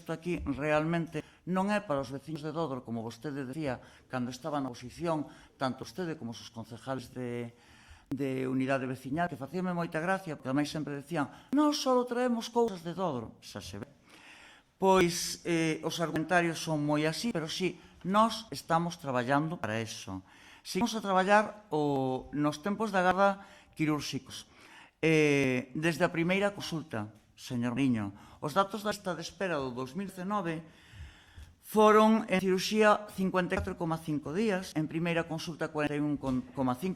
isto aquí realmente non é para os veciños de Dodro, como vostede decía, cando estaba na oposición, tanto vostede como os concejales de unidade veciñal, que facíame moita gracia, porque ademais sempre decían nós só traemos cousas de Dodro, xa se ve. Pois os argumentarios son moi así, pero sí, nós estamos traballando para eso. Seguimos a traballar nos tempos da garda quirúrxicos. Desde a primeira consulta, señor Niño, os datos da lista de espera do 2019 foron en cirurxía 54,5 días, en primeira consulta 41,5,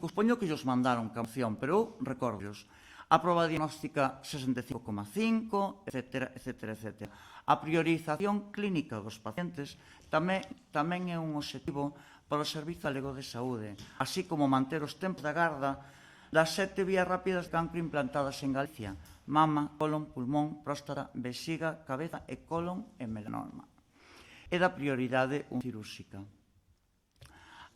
supoño que ellos mandaron canción, pero eu recordo-os. A proba diagnóstica 65,5, etc. A priorización clínica dos pacientes tamén é un obxectivo para o Servizo Galego de Saúde, así como manter os tempos da garda das 7 vías rápidas de cancro implantadas en Galicia: mama, colon, pulmón, próstata, vexiga, cabeza e colon e melanoma. É da prioridade cirúrxica.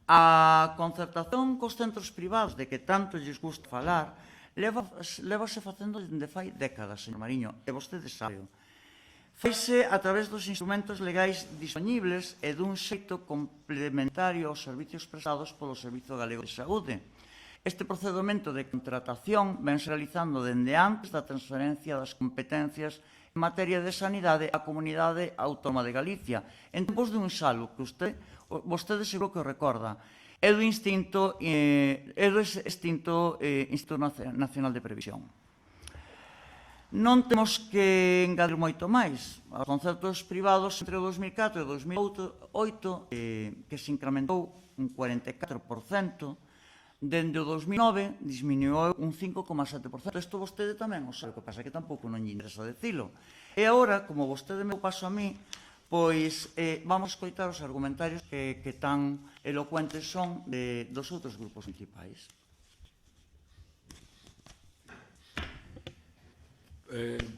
A concertación cos centros privados, de que tanto lles gusta falar, lévase facendo dende fai décadas, señor Mariño, e vostede sabe. Faise a través dos instrumentos legais dispoñibles e dun xeito complementario aos servicios prestados polo Servizo Galego de Saúde. Este procedimento de contratación vense realizando dende antes da transferencia das competencias en materia de sanidade á Comunidade Autónoma de Galicia, en tempos de un xalo que vostede seguro que recorda, é do extinto Instituto Nacional de Previsión. Non temos que engadir moito máis. Os concertos privados entre o 2004 e o 2008, que se incrementou un 44%, dende o 2009 disminuiu un 5,7%. Isto vostede tamén o sabe, o que pasa é que tampouco non lle interesa dicilo. E agora, como vostede me paso a mí, pois vamos a escoitar os argumentarios que tan elocuentes son dos outros grupos principais.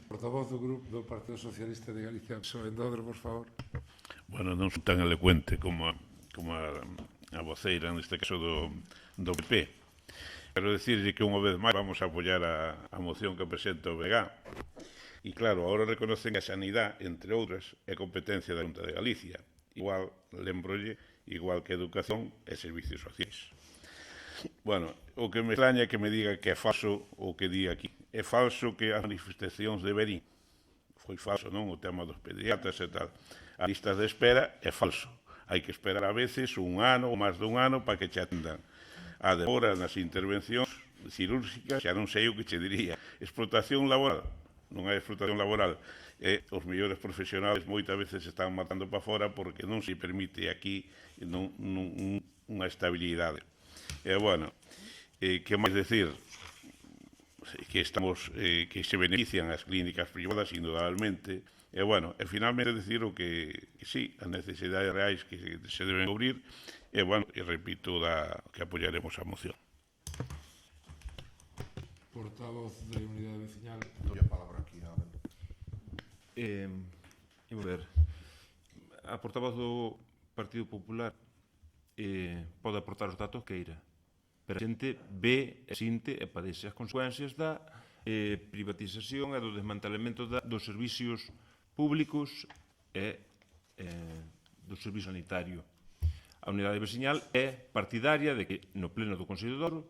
Portavoz do Grupo do Partido Socialista de Galicia, PSOE en Dodro, por favor. Bueno, non son tan elocuente como a voceira, neste caso do PP. Quero dicirlle que unha vez máis vamos a apoiar a moción que presenta o BG. E claro, agora reconocen que a sanidade, entre outras, é competencia da Xunta de Galicia. Igual, lembrolle, igual que educación e servicios sociais. Bueno, o que me extraña é que me diga que é falso o que di aquí. É falso que as manifestacións de Verín, foi falso, non? O tema dos pediatras e tal. A lista de espera é falso. Hai que esperar a veces un ano ou máis dun ano para que che atendan. A demora nas intervencións cirúrxicas, xa non sei o que che diría. Explotación laboral. Non hai explotación laboral. Os mellores profesionales moitas veces se están matando para fora porque non se permite aquí unha estabilidade. E, bueno, que máis decir? Que se benefician as clínicas privadas, indudablemente. E, bueno, finalmente decir o que sí, as necesidades reais que se deben cubrir. E, bueno, e repito que apoiaremos a moción. Portavoz de Unidade Veciñal. Doy a palabra aquí a Abel. Imos ver. A portavoz do Partido Popular pode aportar os datos que eira. Pero a xente ve, sinte e padece as consecuencias da privatización e do desmantelamento dos servicios públicos e do servicio sanitario. A Unidade Veciñal é partidaria de que no pleno do Consello de Dodro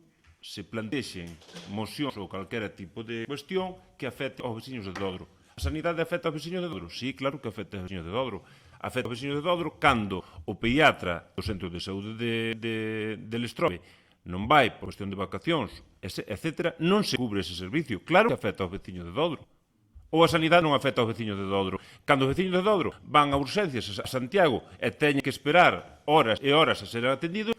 se plantexen mocións ou calquera tipo de cuestión que afecte aos veciños de Dodro. A sanidade afecta aos veciños de Dodro? Sí, claro que afecta aos veciños de Dodro. Afecta aos veciños de Dodro cando o pediatra do Centro de Saúde de Lestrobe non vai por cuestión de vacacións, etc., non se cubre ese servicio. Claro que afecta aos veciños de Dodro. Ou a sanidade non afecta aos veciños de Dodro. Cando os veciños de Dodro van a urxencias a Santiago e teñen que esperar horas e horas a ser atendidos,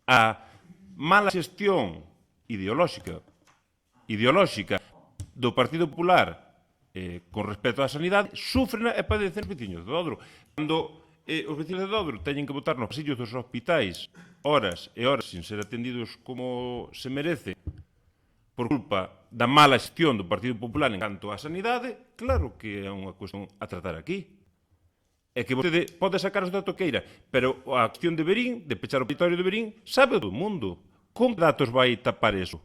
a mala xestión ideolóxica do Partido Popular con respecto á sanidade sufren e padecen os veciños de Dodro. Cando os veciños de Dodro teñen que botar nos pasillos dos hospitais horas e horas sin ser atendidos como se merece por culpa da mala xestión do Partido Popular en canto á sanidade, claro que é unha cuestión a tratar aquí. É que vostede pode sacar os datos que eira, pero a cuestión de Verín, de pechar o pediatorio de Verín, sabe todo o mundo. Con que datos vai tapar eso?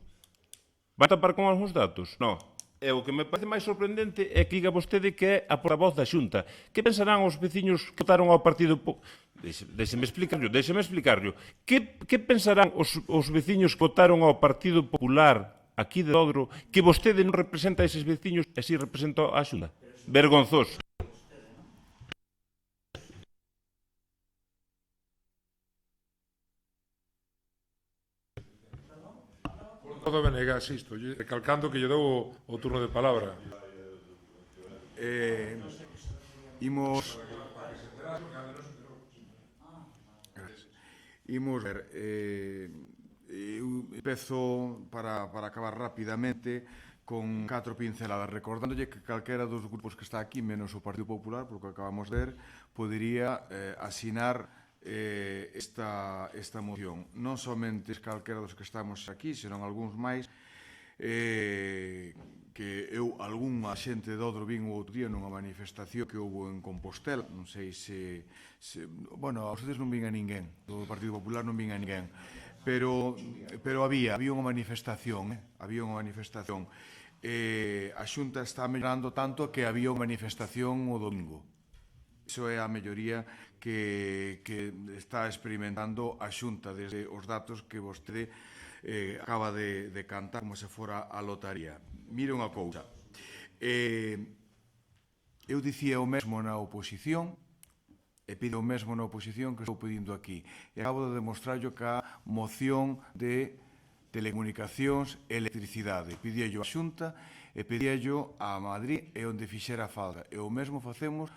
Vai tapar con algúns datos? Non. E o que me parece máis sorprendente é que diga vostede que é a portavoz da Xunta. Que pensarán os veciños que votaron ao Partido Popular? Deixeme explicarlo. Que pensarán os veciños que votaron ao Partido Popular aquí de Dodro que vostede non representa a eses veciños e si representa a Xunta? Vergonzoso. Todo BNG, asisto, recalcando que lle dou o turno de palabra. Imos ver, eu empezo para acabar rapidamente con 4 pinceladas, recordándolle que calquera dos grupos que está aquí, menos o Partido Popular, porque acabamos de ver, podería asinar esta moción. Non somente calquera dos que estamos aquí, senón algúns máis, que eu, algunha xente de Dodro vin o outro día nunha manifestación que houve en Compostela, non sei se bueno, a vostedes non vin a ninguén, do Partido Popular non vin a ninguén, pero había unha manifestación, había unha manifestación. A Xunta está mellorando tanto que había unha manifestación o domingo. Iso é a melloría que está experimentando a Xunta desde os datos que vostede acaba de cantar como se fora a lotaría. Mire unha cousa. Eu dicía o mesmo na oposición e pido o mesmo na oposición que estou pedindo aquí. E acabo de demostrarlo ca moción de telecomunicacións e electricidade. Pedíallo a Xunta e pedíallo a Madrid e onde fixera falta. E o mesmo facemos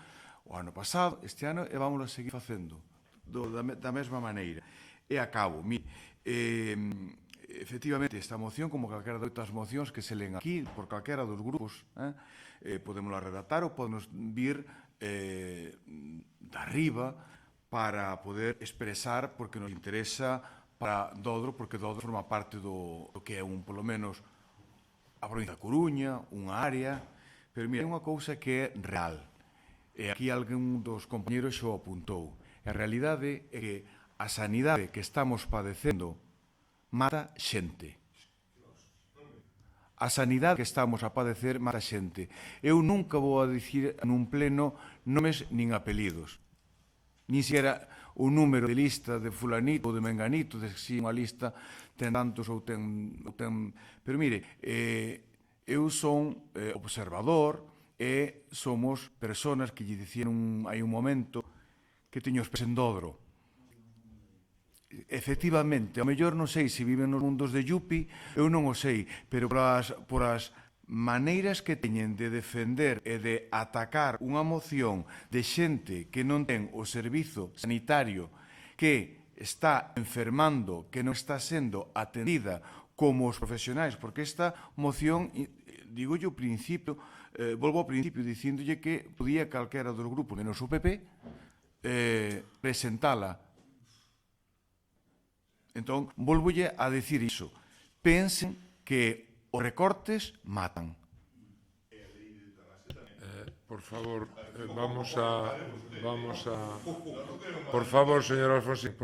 o ano pasado, este ano, e vamos a seguir facendo da mesma maneira. E acabo. Efectivamente, esta moción, como calquera de outras mocións que se leen aquí por calquera dos grupos, podemos redactar ou podemos vir de arriba para poder expresar porque nos interesa para Dodro, porque Dodro forma parte do que é polo menos a provincia da Coruña, unha área, pero mira, é unha cousa que é real. E aquí algún dos compañeros xo apuntou. A realidade é que a sanidade que estamos padecendo mata xente. A sanidade que estamos a padecer mata xente. Eu nunca vou a dicir nun pleno nomes nin apelidos. Nin sequera o número de lista de fulanito ou de menganito, de si unha lista ten tantos ou ten... Pero mire, eu son observador, e somos personas que lle dicían hai un momento que teño os pés en Dodro. Efectivamente, ao mellor non sei se viven nos mundos de Yupi, eu non o sei, pero por as maneiras que teñen de defender e de atacar unha moción de xente que non ten o servizo sanitario, que está enfermando, que non está sendo atendida como os profesionais, porque esta moción, digo yo ao principio, volvo ao principio dicíndolle que podía calquera dos grupos, menos o PP, presentala. Entón, volvolle a decir iso. Pensen que os recortes matan. Por favor, vamos a... Por favor, señor Alfonsín,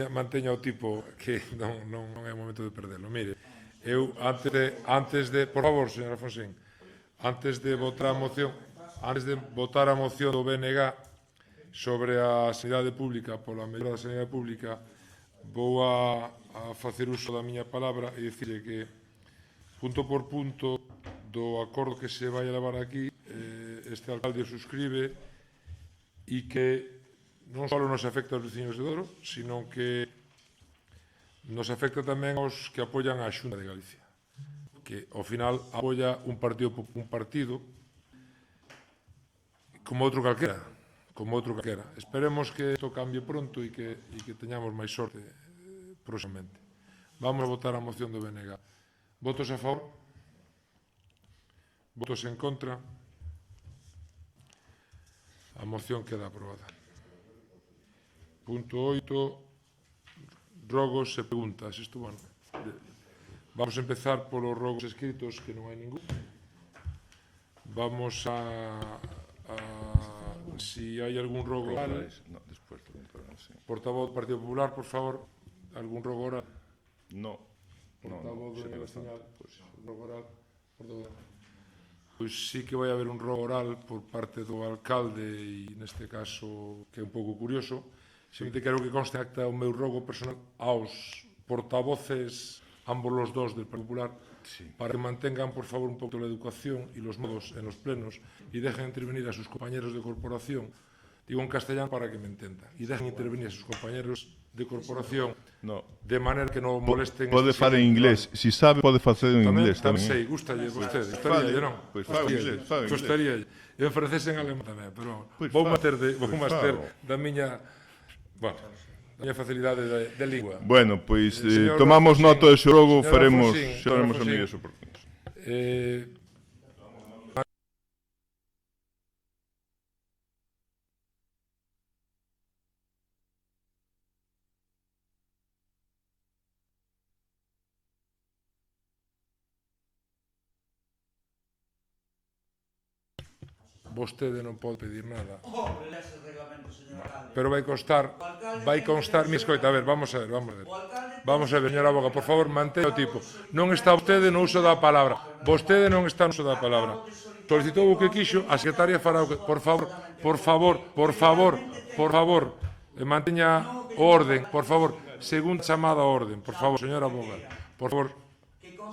manteña o tipo que non é o momento de perderlo. Mire, eu antes de por favor, señor Alfonsín, antes de votar a moción do BNG sobre a sanidade pública, pola mellora da sanidade pública, vou a facer uso da miña palabra e dicirle que punto por punto do acordo que se vai a levar aquí este alcalde suscribe e que non só nos afecta aos veciños de Dodro, sino que nos afecta tamén aos que apoian a Xunta de Galicia, que ao final apoia un partido como outro calquera. Esperemos que isto cambie pronto e que teñamos máis sorte próximamente. Vamos a votar a moción do BNG. Votos a favor? Votos en contra? A moción queda aprobada. Punto 8, rogos e preguntas. Vamos a empezar polos rogos escritos, que non hai ningún. Vamos a si hai algún rogo. Portavoz do Partido Popular, por favor. algún rogo oral? No. Portavoz sería do bastante. veciñal, un rogo oral, pois sí que vai haber un rogo oral por parte do alcalde e neste caso que é un pouco curioso. Simplemente quero que conste acta o meu rogo personal aos portavoces, ambos los dos del Partido Popular, para que mantengan por favor un pouco la educación y los modos en los plenos y dejen intervenir a sus compañeros de corporación, digo en castellano para que me entendan, y dejen intervenir a sus compañeros de corporación No. de manera que non molesten. Pode falar en inglés. Si sabe, pode facer en inglés Tamén tamén. sei, gustalle vostede, gustaríalle, non? Pois fala inglés, fala inglés. Gustaríalle. E en francés e en alemán tamén, pero Pois vou fala, meter fala. da miña, bueno, da miña facilidade de lingua. Bueno, pois Señor tomamos Alfonsín, nota dese rogo, señor faremos Alfonsín, as medidas oportunas. Vostede non pode pedir nada. Hombre, ese reglamento, señor alcalde. Pero vai constar, mi escoita, a ver, vamos a ver. Vamos a ver, señora Boga, por favor, manteña o tipo. Non está vostede no uso da palabra. Vostede non está no uso da palabra. Solicitou o que quixo, a secretaria fará o que... Por favor, manteña o orden, por favor. Segunda chamada a orden, por favor, señora Boga. Por favor,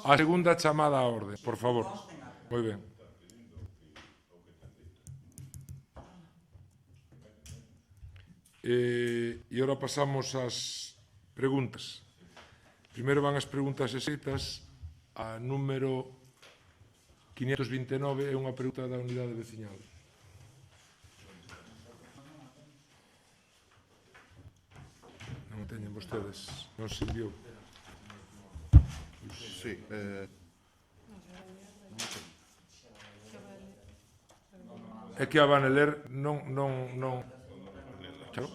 a segunda chamada a orden, por favor. Moi ben. E agora pasamos ás preguntas. Primeiro van as preguntas escritas. A número 529 é unha pregunta da unidade veciñal. Non o teñen vostedes, non se enviou. Sí, É que a van a ler, non... Claro.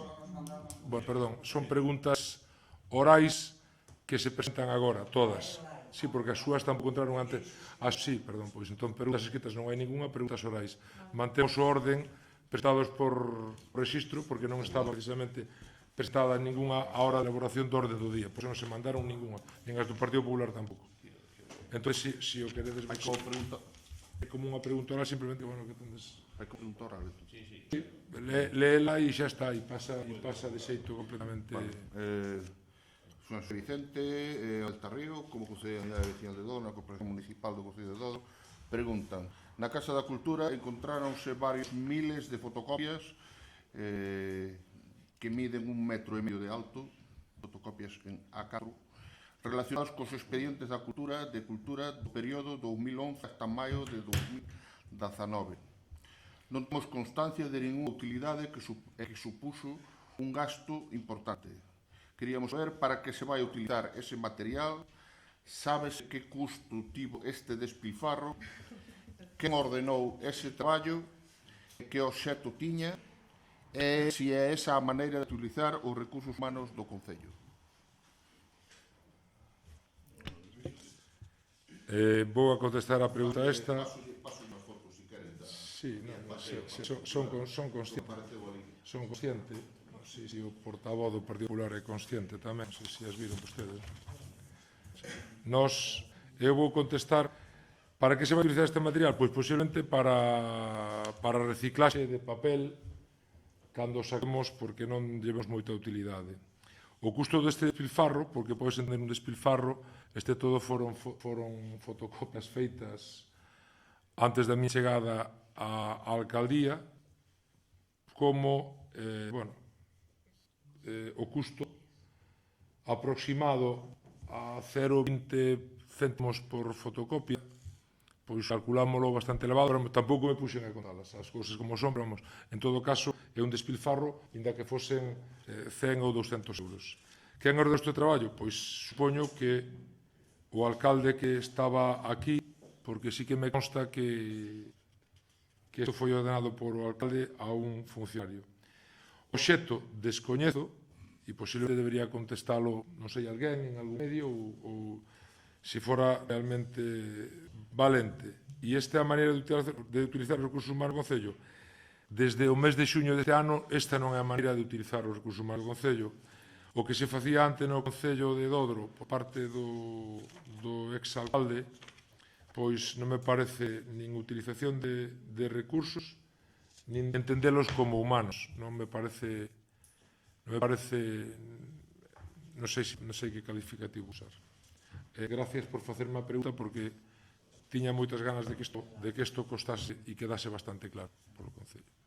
Bueno, perdón, son preguntas orais que se presentan agora, todas. Sí, porque as súas tampouco entraron antes. Sí, perdón, pois entón preguntas escritas non hai ninguna, preguntas orais. Mantemos o orden prestados por registro, porque non estaba precisamente prestada ninguna a hora de elaboración do orden do día, pois non se mandaron ninguna, nin as do Partido Popular tampouco. Entón, se o queredes... hai como pregunta, É como unha pregunta oral, simplemente, bueno, que tendes... hai como pregunta oral. Léela e xa está, e pasa de xeito completamente... Son Xo Vicente, Altarrío, como Consello de Unidade Veciñal de Dodo, na Corporación Municipal do Concello de Dodo, preguntan: na Casa da Cultura encontráronse varios miles de fotocopias que miden 1,5 metros de alto, fotocopias en A4, relacionados cos expedientes da cultura do período 2011 hasta maio de 2019. Non temos constancia de ninguna utilidade que supuso un gasto importante. Queríamos saber para que se vai utilizar ese material, sabes que custo tivo este despilfarro, quen ordenou ese traballo, que obxecto tiña, e se é esa a maneira de utilizar os recursos humanos do Concello. Vou a contestar a pregunta esta. Sí, son consciente. Si o portavoz do Partido Popular é consciente tamén, non sei se as viron vostedes. Eu vou contestar para que se vai utilizar este material, pois posiblemente para reciclaxe de papel cando saquemos, porque non llevamos moita utilidade. O custo deste despilfarro, porque podes entender un despilfarro, todo foron fotocopias feitas antes da miña chegada á alcaldía, como, o custo aproximado a 0,20 céntimos por fotocopia, pois calculámoslo bastante elevado, pero tampouco me puxen a contalas, as cousas como son, pero vamos, en todo caso, é un despilfarro, inda que fosen 100 ou 200 euros. Quen ordenou este traballo? Pois supoño que o alcalde que estaba aquí, porque sí que me consta que isto foi ordenado por o alcalde a un funcionario. O xeto descoñezo, e posiblemente debería contestalo, non sei, alguén en algún medio, ou se fora realmente valente. E esta é a maneira de utilizar os recursos humanos do Concello. Desde o mes de xuño deste ano, esta non é a maneira de utilizar os recursos humanos do Concello. O o que se facía antes no Concello de Dodro por parte do exalcalde, pois non me parece nin utilización de recursos, nin entendelos como humanos. Non sei que calificativo usar. Gracias por facerme a pregunta, porque tiña moitas ganas de que isto costase e quedase bastante claro polo Concello.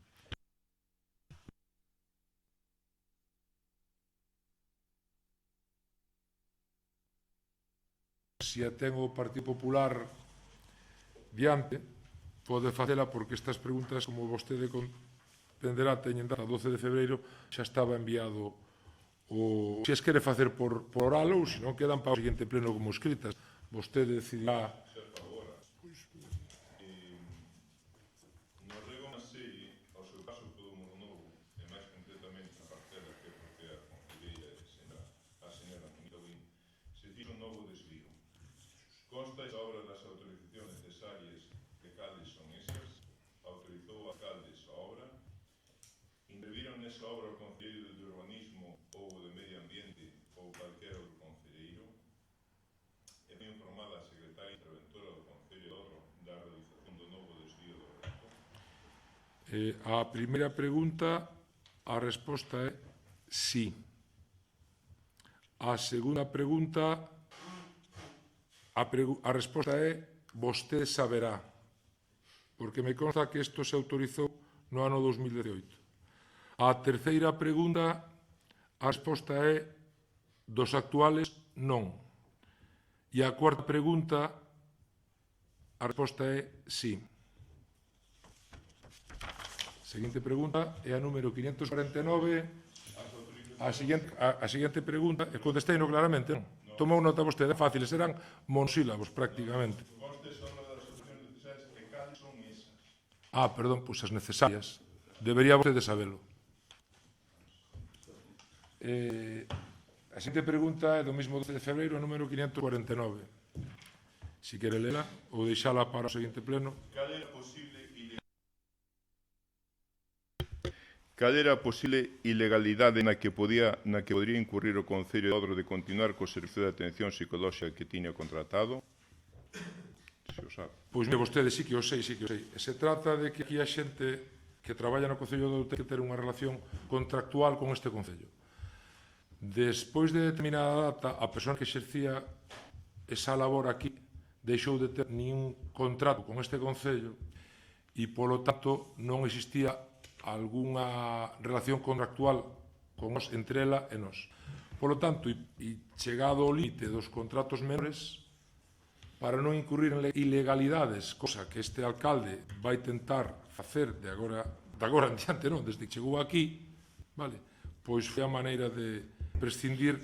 Se a ten o Partido Popular diante, pode facela, porque estas preguntas, como vostede comprenderá, teñen data 12 de febreiro, xa estaba enviado se as quere facer por oral ou se non quedan para o seguinte pleno como escritas. Vostede decidirá. Consta esa obra das autorizacións necesarias de cales son esas, autorizou o alcalde esa obra, interviron nesa obra o concelleiro de urbanismo ou de medio ambiente ou calquera outro concelleiro, e foi informada a secretaria interventora do Concello de Dodro da realización do novo desvío do resto. A primeira pregunta, a resposta é sí. A segunda pregunta, a resposta é vostede saberá, porque me consta que isto se autorizou no ano 2018. A terceira pregunta, a resposta é dos actuales non. E a cuarta pregunta, a resposta é sí. Seguinte pregunta é a número 549. A seguinte pregunta, e contesteino claramente, non? Tomou nota vostede, fáciles, eran monosílabos prácticamente. Perdón, pois as necesarias. Debería vostede sabelo. A seguinte pregunta é do mesmo 12 de febreiro, número 549. Si quere lela ou deixala para o seguinte pleno. Cal era a posible ilegalidade na que podría incurrir o Concello de Dodro de continuar co servicio de atención psicolóxica que tiña contratado? Se o sabe. Pois mire, vostede, sí que o sei. Se trata de que aquí a xente que traballa no Concello de Dodro ten que ter unha relación contractual con este Concello. Despois de determinada data, a persoa que exercía esa labor aquí deixou de ter ningún contrato con este Concello e, polo tanto, non existía algunha relación contractual entre ela e nós. Polo tanto, e chegado ao límite dos contratos menores, para non incurrir en ilegalidades, cosa que este alcalde vai tentar facer de agora en diante, non, desde que chegou aquí, vale, pois foi a maneira de prescindir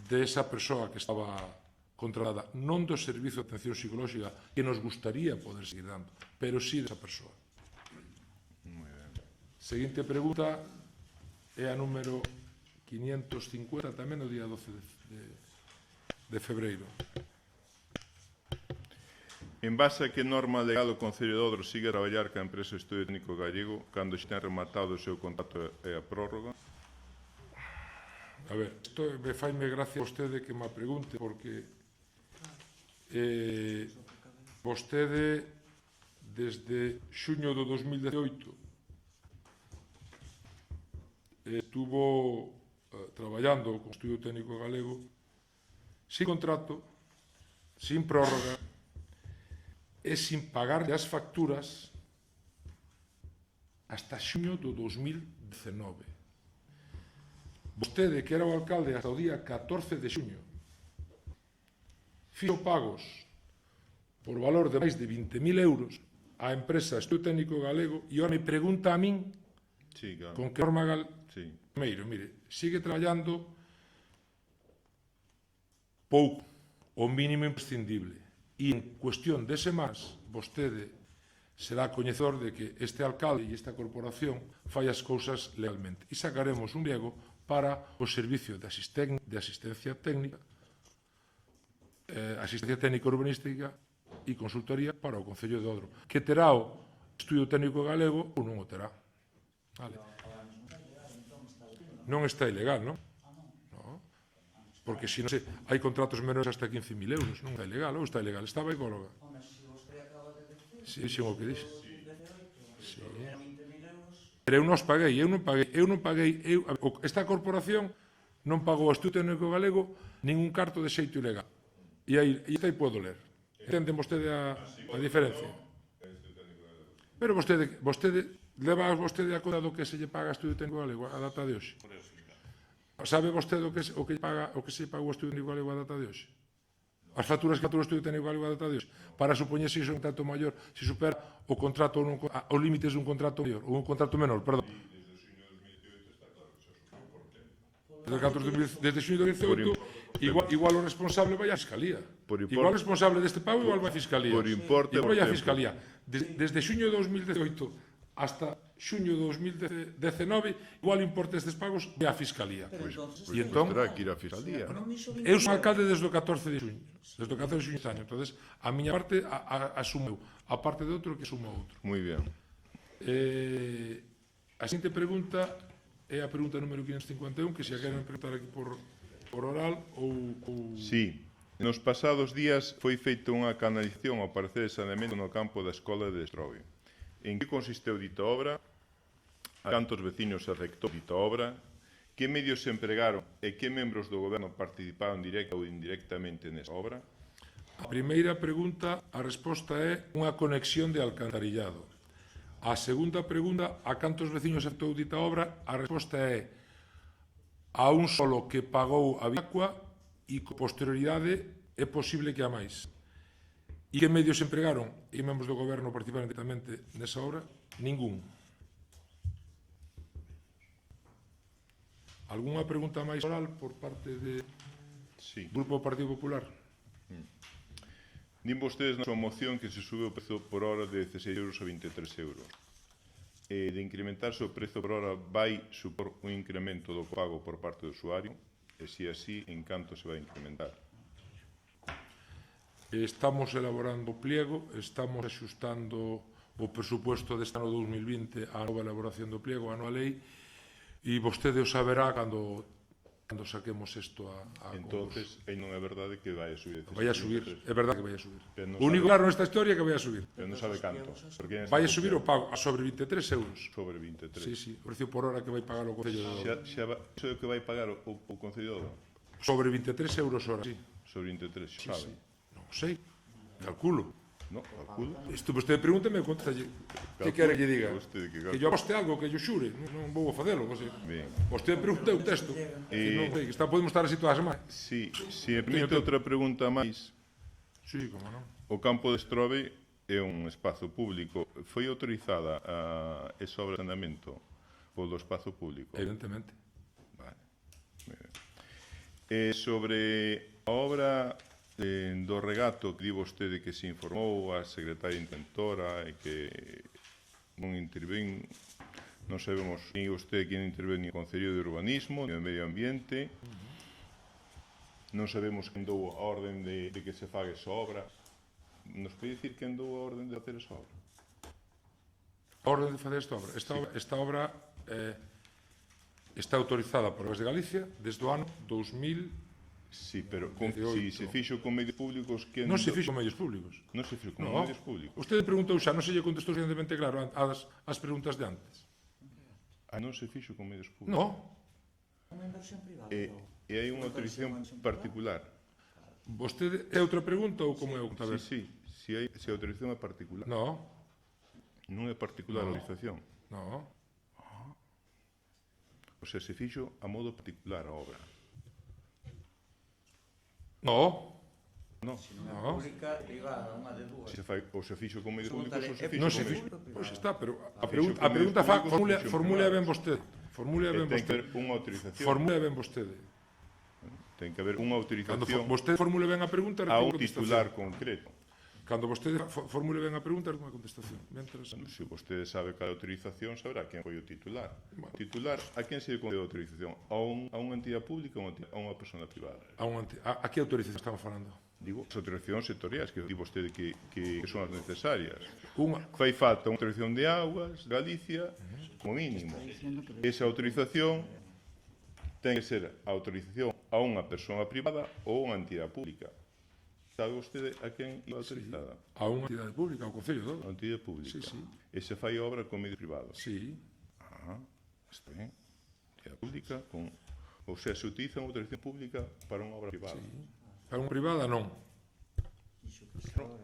de esa persoa que estaba contratada, non do servizo de atención psicolóxica que nos gustaría poder seguir dando, pero sí desa persoa. Seguinte pregunta é a número 550, tamén o día 12 de febreiro. En base a que norma legal o Concello de Dodro sigue a traballar ca empresa Estudio Técnico Gallego cando xa ten rematado o seu contrato e a prórroga? A ver, isto me faime gracia a vostede que me pregunte, porque vostede desde xuño do 2018 estuvo traballando con o Estudio Técnico Galego sin contrato, sin prórroga e sin pagarle as facturas hasta xuño do 2019. Vostede, que era o alcalde hasta o día 14 de xuño, fixo pagos por valor de máis de 20.000 euros á empresa Estudio Técnico Galego e ahora me pregunta a min con que norma primeiro, mire, sigue traballando pouco, o mínimo imprescindible, e en cuestión de semanas vostede será coñecedor de que este alcalde e esta corporación fai as cousas legalmente, e sacaremos un pliego para o servicio de asistencia técnica, asistencia técnica urbanística e consultoría para o Concello de Dodro, que terá o Estudio Técnico Galego ou non o terá. Vale. Non está ilegal, non? Porque se non sei, hai contratos menores hasta 15.000 euros, non é ilegal, ou está ilegal, estaba icóloga. Sí, sí, o que dixe. Sí. Pero eu non os paguei, esta corporación non pagou ao Instituto Técnico Galego ningún carto de xeito ilegal. E aí podo ler. Entenden vostede a diferencia? Pero vostede leva vostede a conta do que se lle paga ao Instituto Técnico Galego a data de hoxe? Sabe vostede o que se paga ao Instituto Técnico Galego a data de hoxe? As facturas que fatura o Instituto Técnico Galego a data de hoxe? Para supoñer se iso é un contrato maior, se supera o contrato ou os límites dun contrato maior, ou un contrato menor, perdón. Desde xuño de 2018, igual o responsable vai á Fiscalía. Igual o responsable deste pago igual vai á Fiscalía. Por importe, igual vai á por Fiscalía. Desde xuño de 2018 hasta xuño de 2019, igual importe estes pagos vai á Fiscalía. E entón terá que ir á Fiscalía. Eu son alcalde desde o 14 de xuño. Desde o 14 de xuño este año. Entonces, a miña parte asumeu. A parte de outro que asuma outro. Moi ben. A seguinte pregunta é a pregunta número 551, que se a queren preguntar aquí por oral ou... Sí. Nos pasados días foi feita unha canalización ao parecer de saneamento no campo da escola de Estrobe. En que consisteu dita obra? A cantos veciños se afectou dita obra? Que medios se empregaron e que membros do goberno participaron directa ou indirectamente nesa obra? A primeira pregunta, a resposta é unha conexión de alcantarillado. A segunda pregunta, a cantos veciños afectou dita obra, a resposta é a un solo que pagou a Biacua e con posterioridade é posible que a máis. E que medios se empregaron e membros do goberno participaron directamente nesa obra? Ningún. Algúnha pregunta máis oral por parte do Grupo do Partido Popular? Din vostedes na súa moción que se sube o prezo por hora de 16 euros a 23 euros. De incrementarse o prezo por hora vai supor un incremento do pago por parte do usuario? E se así, en canto se vai incrementar? Estamos elaborando o pliego, estamos axustando o presupuesto deste ano 2020 á nova elaboración do pliego, á nova lei, e vostede o saberá cando saquemos isto a Entonces, non é verdade que vai a subir. vai a subir, é verdade que vai a subir. Pero non O único sabe- claro nesta historia é que vai a subir. Pero non sabe canto. Porque Vai a subir o pago a sobre 23 euros. sobre 23. Sí, sí, o precio por hora que vai pagar o Concello de Douro. Iso é o que vai pagar o Concello de Douro? Sobre 23 euros hora, sí. Sobre 23, Sí, sabe? sí. Non sei, calculo. No, calculo. Isto vostede pregúntame, contalle. Que quere que diga? Vostede que Que yo aposte algo, que yo xure, non vou a facelo. Ben. Vostede pregunta o texto. Que non sei, que podemos estar así toda a semana. Si me permite outra pregunta máis. Sí, como non. O campo de Estrobe é un espazo público. Foi autorizada esa obra de saneamento polo espazo público? Evidentemente. Vale. Moi ben. Sobre a obra do regato que di vostede que se informou a secretaria intentora e que non intervén, non sabemos ni vostede quen intervén ni o Concello de Urbanismo ni o Medio Ambiente, non sabemos quen dou a orden de que se faga esa obra. Nos pode dicir quen dou a orden de facer esa obra? A orden de facer esta obra. Esta obra está autorizada por Obras de Galicia desde o ano 2000. Sí, pero si se fixo con medios públicos quen Non se fixo con medios públicos. Non se fixo con No. medios públicos. Usted preguntou xa, non se lle contestou suficientemente claro as preguntas de antes. Non se fixo con medios públicos. No. E hai unha autorización particular. Vostede é outra pregunta ou como é outra vez? Sí, se a autorización é particular. No. Non é particular a autorización. No. O sea, se fixo a modo particular a obra. No. Non. No. Se fai, ou se fixo con medios públicos ou se fixo Non con se medios fixo. Pois está, pero a Fixo pregunta con medios públicos, formule fixo ben vostede. Formule ben ten que vostede. haber unha autorización. Formule ben vostede. Ten que haber unha Cando autorización vostede formule ben a pregunta, a recibe un contestación. titular concreto. Cando vostede formule ben a pregunta, recibe unha contestación. Mentras, Se vostede sabe cada autorización, saberá quen foi o titular. O titular, a quen se lle concede a autorización? A unha entidade pública ou a unha persona privada? a que autorización estamos falando? Digo, as autorizacións sectoriais que di vostede que son as necesarias. Unha. Fai falta unha autorización de augas, Galicia, como mínimo. Esa autorización ten que ser a autorización a unha persoa privada ou unha entidade pública. Sabe vostede a quen iba autorizada? A unha entidade pública, ao Concello de A Odro. entidade pública. Sí, sí. E se fai obra con medio privado. Sí. Está ben. Entidade pública con... Ou sea, se utiliza unha autorización pública para unha obra privada. Para unha privada, non.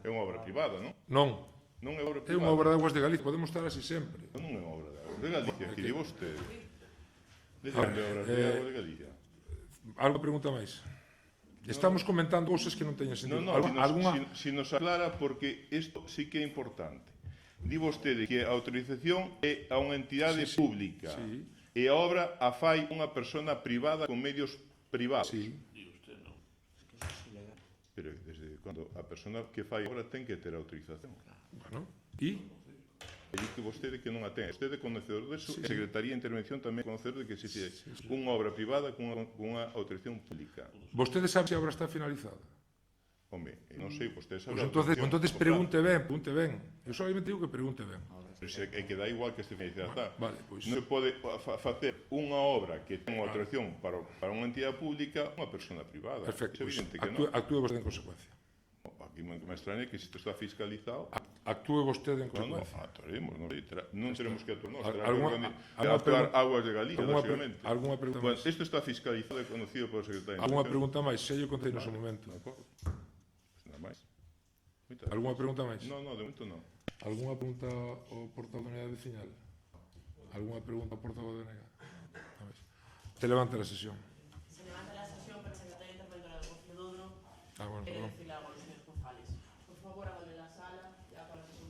É unha obra privada, non? Non. Non é obra É privada. unha obra de Aguas de Galicia, podemos estar así sempre. Non é unha obra de Galicia, que di vostede. De onde é obra de Agua de Galicia? Algo pregunta máis? Estamos comentando cousas que non teñen sentido. Non, Alguna... si nos aclara, porque isto sí que é importante. Di vostede que a autorización é a unha entidade pública sí. e a obra a fai unha persona privada con medios privados. Sí. Pero desde cando a persona que fai a obra ten que ter autorización. Bueno, e? E di que vostede que non a ten. Vostede conocedor deso, a Secretaría de Intervención tamén conocedor de que se fixe unha obra privada con unha autorización pública. Vostede sabe se a obra está finalizada? Home, non sei, vostede sabe... Pois entonces pregunte ben. Eu solamente digo que pregunte ben. Pero é que dá igual que este finalizada. Vale, pois... Non se pode facer unha obra que ten unha autorización para unha entidade pública unha persona privada. Perfecto, É pois evidente que non. actúe vostede en consecuencia. Aquí me extraña que se isto está fiscalizado. Actúe vostede en Non, consecuencia. actuaremos, non teremos que actuar nós. Alguna Aguas de Galicia, lógicamente. Alguna pregunta Bueno, máis? isto está fiscalizado e conocido polo secretario. Alguna pregunta máis? Se yo contei no seu momento. De acordo. Pues nada máis. Moitas Alguna pregunta máis? No, de momento non. Alguna pregunta ao portavoz da unidade veciñal? Alguna pregunta ao portavoz da unidade? Te levanta a sesión. Se levanta la sesión, pero secretaria interventora del Concello de Odro Bueno, quiere perdón. decirle algo a los señores González. Por favor, háganle la sala, ya para la sesión.